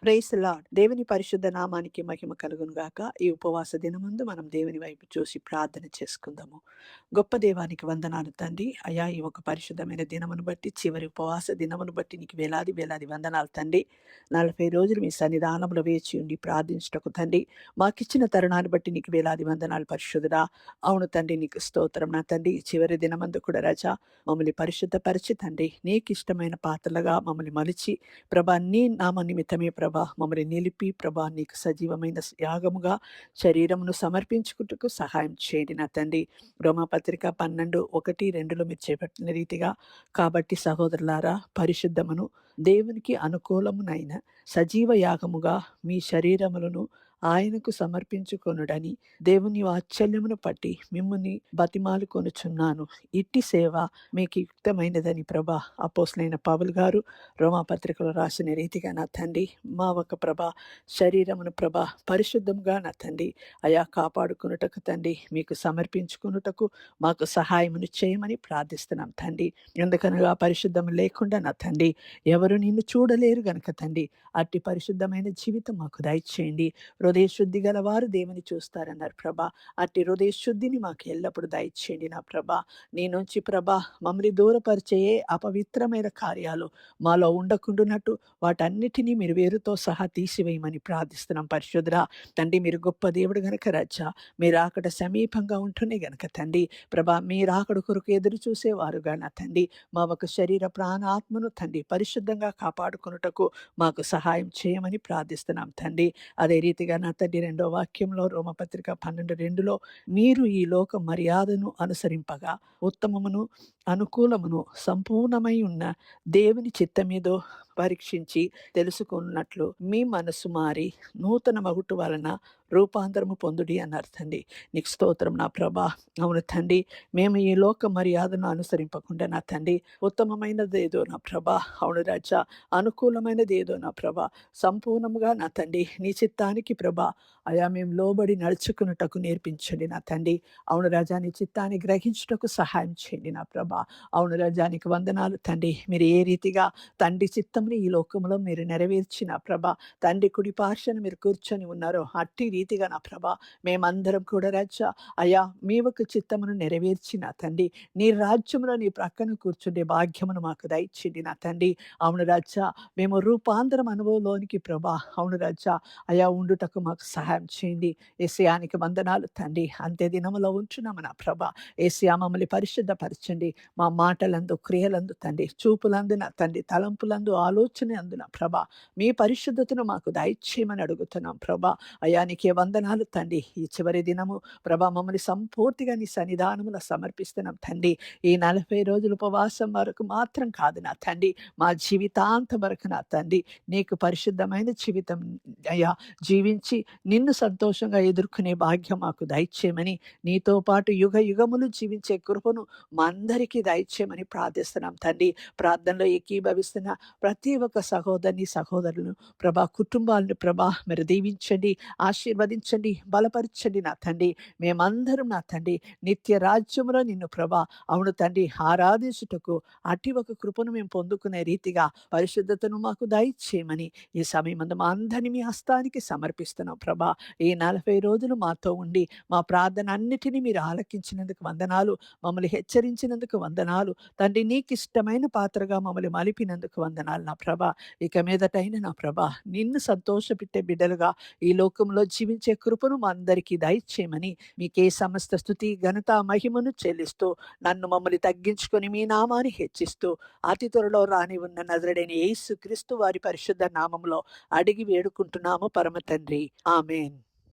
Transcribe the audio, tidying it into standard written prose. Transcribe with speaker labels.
Speaker 1: Praise lord. దేవుని పరిశుద్ధ నామానికి మహిమ కలుగును గాక. ఈ ఉపవాస దినమందు మనం దేవుని వైపు చూసి ప్రార్థన చేసుకుందాము. గొప్ప దేవానికి వందనాలు తండ్రి. అయా ఈ ఒక పరిశుద్ధమైన దినమును బట్టి, చివరి ఉపవాస దినమును బట్టి నీకు వేలాది వేలాది వందనాలు తండ్రి. 40 రోజులు మీ సన్నిధానంలో వేచి ఉండి ప్రార్థించుటకు తండ్రి, మాకిచ్చిన తరుణాన్ని బట్టి నీకు వేలాది వందనాలు పరిశుద్ధుడా. అవును తండ్రి, నీకు స్తోత్రం నా తండ్రి. చివరి దినమందు కూడా రాజా మమ్మల్ని పరిశుద్ధపరిచి తండ్రి, నీకు ఇష్టమైన పాత్రలుగా మమ్మల్ని మలిచి ప్రభా, నీ నామ నిమిత్తమే ప్రభా మమ్మల్ని నిలిపి ప్రభా నీకు సజీవమైన యాగముగా శరీరమును సమర్పించుకుంటకు సహాయం చేయండి నా తండ్రి. రోమాపత్రిక 12:1-2లో మీరు చేపట్టిన రీతిగా కాబట్టి సహోదరులారా, పరిశుద్ధమును దేవునికి అనుకూలమునైన సజీవ యాగముగా మీ శరీరములను ఆయనకు సమర్పించుకొనుడని దేవుని వాత్సల్యమును పట్టి మిమ్ముని బతిమాలు కొనుచున్నాను. ఇట్టి సేవ మీకు యుక్తమైనదని ప్రభా అపోస్తలుడైన పౌలు గారు రోమాపత్రికలో రాసిన రీతిగా నా తండ్రి, మా ఒక ప్రభా శరీరమును ప్రభా పరిశుద్ధంగా నా తండ్రి అయా కాపాడుకున్నటకు తండ్రి మీకు సమర్పించుకున్నటకు మాకు సహాయమును చేయమని ప్రార్థిస్తున్నాం తండ్రి. ఎందుకనగా పరిశుద్ధం లేకుండా నా తండ్రి ఎవరు నిన్ను చూడలేరు గనుక తండ్రి అట్టి పరిశుద్ధమైన జీవితం మాకు దయచేయండి. హృదయ శుద్ధి గల వారు దేవుని చూస్తారన్నారు ప్రభా. అట్టి హృదయ శుద్ధిని మాకు ఎల్లప్పుడూ దయచేయండి నా ప్రభా. నీ నుంచి ప్రభా మమ్మల్ని దూరపరిచే అపవిత్రమైన కార్యాలు మాలో ఉండకుండానట్టు వాటన్నిటినీ మీరు వేరుతో సహా తీసివేయమని ప్రార్థిస్తున్నాం పరిశుద్ధుడా. తండ్రి మీరు గొప్ప దేవుడు గనక రాజా, మీరు అక్కడ సమీపంగా ఉంటూనే గనక తండ్రి ప్రభా మీరు అక్కడ కొరకు ఎదురు చూసేవారుగా నా తండ్రి మా ఒక శరీర ప్రాణాత్మను తండ్రి పరిశుద్ధంగా కాపాడుకున్నటకు మాకు సహాయం చేయమని ప్రార్థిస్తున్నాం తండ్రి. అదే రీతిగా నా తండ్రి 2వ వాక్యంలో రోమపత్రిక 12:2లో మీరు ఈ లోక మర్యాదను అనుసరింపగా ఉత్తమమును అనుకూలమును సంపూర్ణమై ఉన్న దేవుని చిత్తమేదో పరీక్షించి తెలుసుకున్నట్లు మీ మనసు మారి నూతన మగుటు వలన రూపాంతరము పొందుడి అన్నారు తండ్రి. నీకు స్తోత్రం నా ప్రభా. అవును తండ్రి, మేము ఈ లోక మర్యాదను అనుసరింపకుండా నా తండ్రి ఉత్తమమైనది ఏదో నా ప్రభా, అవును రాజా అనుకూలమైనది ఏదో నా ప్రభా, సంపూర్ణముగా నా తండ్రి నీ చిత్తానికి ప్రభా అయా మేము లోబడి నడుచుకున్నటకు నేర్పించండి నా తండ్రి. అవును రాజా నీ చిత్తాన్ని గ్రహించుటకు సహాయం చేయండి నా ప్రభా. అవును రాజానికి వందనాలు తండ్రి. మీరు ఏ రీతిగా తండ్రి చిత్తంని ఈ లోకంలో మీరు నెరవేర్చిన ప్రభా తండ్రి కుడి పార్శ్వన మీరు కూర్చొని ఉన్నారో అట్టి రీతిగా నా ప్రభా మేమందరం కూడా రాజా అయా మీ ఒక చిత్తమును నెరవేర్చిన తండ్రి నీ రాజ్యంలో నీ ప్రక్కన కూర్చుండే భాగ్యమును మాకు దయచేయండి నా తండ్రి. అవును రాజా మేము రూపాంతరం అనుభవంలోనికి ప్రభా అవును రాజా అయా ఉండుటకు మాకు సహాయం చేయండి. ఏసియానికి వందనాలు తండ్రి. అంత్య దినములో ఉంచున్నాము నా ప్రభా. ఏసియా మమ్మల్ని పరిశుద్ధపరచండి. మా మాటలందు క్రియలందు తండ్రి చూపులందు నా తండ్రి తలంపులందు ఆలోచన అందున ప్రభా మీ పరిశుద్ధతను మాకు దయచేయమని అడుగుతున్నాం ప్రభా. అయా నీకే వందనాలు తండ్రి. ఈ చివరి దినము ప్రభా మమ్మల్ని సంపూర్తిగా నీ సన్నిధానములో సమర్పిస్తున్నాం తండ్రి. ఈ 40 రోజుల ఉపవాసం వరకు మాత్రం కాదు నా తండ్రి, మా జీవితాంతం వరకు నా తండ్రి నీకు పరిశుద్ధమైన జీవితం అయ్యా జీవించి నిన్ను సంతోషంగా ఎదుర్కొనే భాగ్యం మాకు దయచేయమని నీతో పాటు యుగ యుగములు జీవించే కృపను మా అందరికీ దయచేయమని ప్రార్థిస్తున్నాం తండ్రి. ప్రార్థనలో ఏకీభవిస్తున్న ప్రతి ఒక్క సహోదరిని సహోదరులను ప్రభా కుటుంబాలను ప్రభా మీరు దీవించండి, ఆశీర్వదించండి, బలపరచండి నా తండ్రి. మేమందరం నా తండ్రి నిత్య రాజ్యంలో నిన్ను ప్రభా అవును తండ్రి ఆరాధించుటకు అట్టి ఒక కృపను మేము పొందుకునే రీతిగా పరిశుద్ధతను మాకు దయచేయమని ఈ సమయం మా అందరినీ మీ హస్తానికి సమర్పిస్తున్నాం ప్రభా. ఈ 40 రోజులు మాతో ఉండి మా ప్రార్థన అన్నిటినీ మీరు ఆలకించినందుకు వందనాలు, మమ్మల్ని హెచ్చరించినందుకు వందనాలు తండ్రి. నీకు ఇష్టమైన పాత్రగా మమ్మల్ని మలిపినందుకు వందనాలు నా ప్రభా. ఇక మీదటైన నా ప్రభా నిన్ను సంతోషపెట్టే బిడ్డలుగా ఈ లోకంలో జీవించే కృపను మా అందరికీ దయచేయమని మీకే సమస్త స్తుతి ఘనత మహిమను చెల్లిస్తూ నన్ను మమ్మల్ని తగ్గించుకొని మీ నామాన్ని హెచ్చిస్తూ అతి త్వరలో రాని ఉన్న నజరుడైన యేసు క్రీస్తు వారి పరిశుద్ధ నామములో అడిగి వేడుకుంటున్నాము పరమ తండ్రి. ఆమేన్.